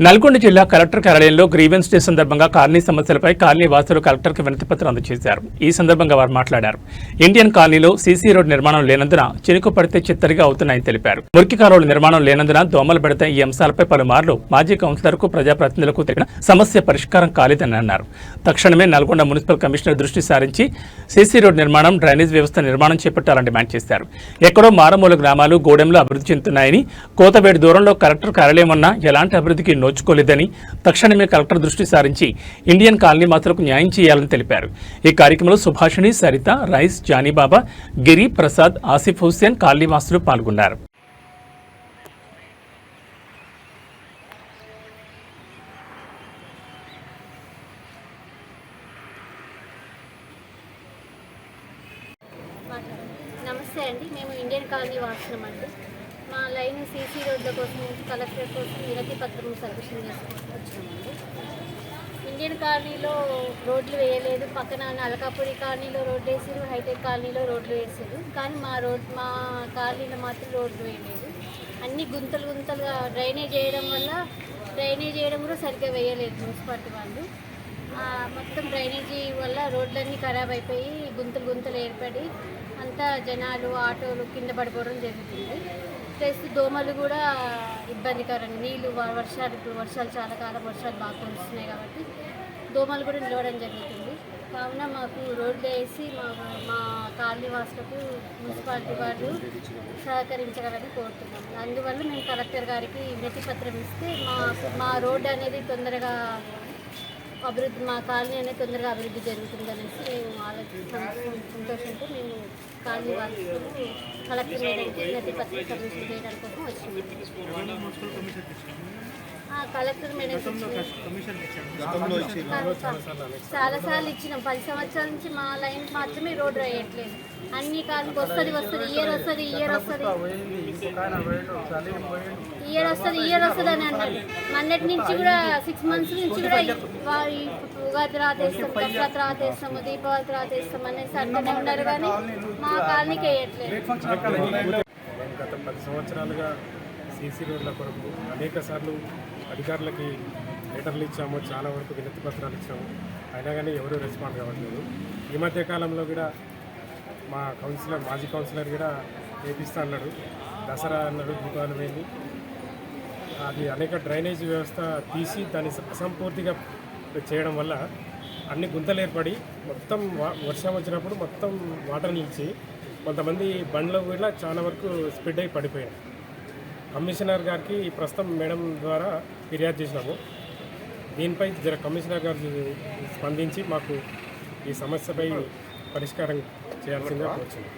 నల్గొండ జిల్లా కలెక్టర్ కార్యాలయంలో grievance day సందర్భంగా కాలనీ సమస్యలపై కాలనీ వాసులు కలెక్టర్కి వినతిపత్రం అందజేశారు. ఈ సందర్భంగా వారు మాట్లాడారు. ఇండియన్ కాలనీలో సీసీ రోడ్ నిర్మాణం లేనందున చినుకు పడితే చిత్తడిగా అవుతున్నాయని తెలిపారు. మురికి కాలువల నిర్మాణం లేనందున దోమలు పెడితే ఈ అంశాలపై పలుమార్లు మాజీ కౌన్సిలర్కు ప్రజాప్రతినిధులకు తెలిపిన సమస్య పరిష్కారం కాలేదని అన్నారు. తక్షణమే నల్గొండ మున్సిపల్ కమిషనర్ దృష్టి సారించి సీసీ రోడ్ నిర్మాణం, డ్రైనేజ్ వ్యవస్థ నిర్మాణం చేపట్టాలని డిమాండ్ చేశారు. ఎక్కడో మారుమూల గ్రామాలు గూడెంలో అభివృద్ధి చెందుతున్నాయని, కోతవేడి దూరంలో కలెక్టర్ కార్యాలయం ఉన్నా ఎలాంటి అభివృద్ధికి నోచుకోలేదని, తక్షణమే కలెక్టర్ దృష్టి సారించి ఇండియన్ కాలనీ వాసులకు న్యాయం చేయాలని తెలిపారు. ఈ కార్యక్రమంలో సుభాషిణి, సరిత, రైస్, జానీబాబా, గిరి, ప్రసాద్, ఆసిఫ్ హుస్సేన్ కాలనీ వాసులు పాల్గొన్నారు. నమస్తే అండి. మేము ఇండియన్ కాలనీ వాస్తున్నామండి. మా లైన్ సీసీ రోడ్ల కోసం కలెక్టర్ కోసం వినతి పత్రం సబ్మిషన్ చేసుకొని వచ్చినామండి. ఇండియన్ కాలనీలో రోడ్లు వేయలేదు, పక్కన అలకాపురి కాలనీలో రోడ్లు వేసారు, హైటెక్ కాలనీలో రోడ్లు వేసారు. కానీ మా కాలనీలో మాత్రం రోడ్లు వేయలేదు. అన్ని గుంతలుగా డ్రైనేజ్ చేయడం కూడా సరిగ్గా వేయలేదు మున్సిపాలిటీ వాళ్ళు. మొత్తం డ్రైనేజీ వల్ల రోడ్లన్నీ ఖరాబ్ అయిపోయి గుంతలు ఏర్పడి అంతా జనాలు, ఆటోలు కింద పడిపోవడం జరుగుతుంది. ప్లస్ దోమలు కూడా ఇబ్బందికరం. నీళ్ళు వర్షాలు చాలా కాలం వర్షాలు బాగా కురుస్తున్నాయి కాబట్టి దోమలు కూడా నిలవడం జరుగుతుంది. కావున మాకు రోడ్లు వేసి మా కాలనీ వాసులకు మున్సిపాలిటీ వాళ్ళు సహకరించగలని కోరుతున్నాము. అందువల్ల మేము కలెక్టర్ గారికి వినతి పత్రం ఇస్తే మా రోడ్డు అనేది తొందరగా అభివృద్ధి, మా కాలనీ అనేది తొందరగా అభివృద్ధి జరుగుతుందనేసి మేము సంతోషంతో మేము కాలనీ వాళ్ళు కలెక్టర్ మేడంకి వినతి పత్రం సబ్మిషన్ చేయడం కోసం వచ్చినాము. కలెక్టర్ మేడం చాలాసార్లు ఇచ్చినాం. 10 సంవత్సరాల నుంచి మా లైన్ మాత్రమే రోడ్డు వేయట్లేదు. అన్ని కాలనీకి వస్తుంది ఇయర్ వస్తుంది అని అన్నారు. మొన్నటి నుంచి కూడా 6 months నుంచి కూడా ఉగాది రాతేస్తాం, దసరా రాతేస్తాము, దీపావళి రాతేస్తాం అనేసి అంటూనే ఉన్నారు. కానీ మా కాలనీకి వేయట్లేదు. గత 10 సంవత్సరాలుగా సీసీ రోడ్ల కొరకు అనేక సార్లు అధికారులకి లెటర్లు ఇచ్చాము, చాలా వరకు వినతి పత్రాలు ఇచ్చాము. అయినా కానీ ఎవరూ రెస్పాండ్ కావట్లేదు. ఈ మధ్య కాలంలో కూడా మా మాజీ కౌన్సిలర్ కూడా వేపిస్తా అన్నాడు, దసరా అన్నాడు, దీపావళి పోయింది. అది అనేక డ్రైనేజ్ వ్యవస్థ తీసి దాన్ని అసంపూర్తిగా చేయడం వల్ల అన్ని గుంతలు ఏర్పడి మొత్తం వర్షం వచ్చినప్పుడు మొత్తం వాటర్ నిలిచి కొంతమంది బండ్లు కూడా చాలా వరకు స్ప్రెడ్ అయి పడిపోయాయి. కమిషనర్ గారికి ప్రస్తుతం మేడం ద్వారా ఫిర్యాదు చేసినాము. దీనిపై కమిషనర్ గారు స్పందించి మాకు ఈ సమస్యపై పరిష్కారం చేయాల్సిందిగా కోరుచున్నాము.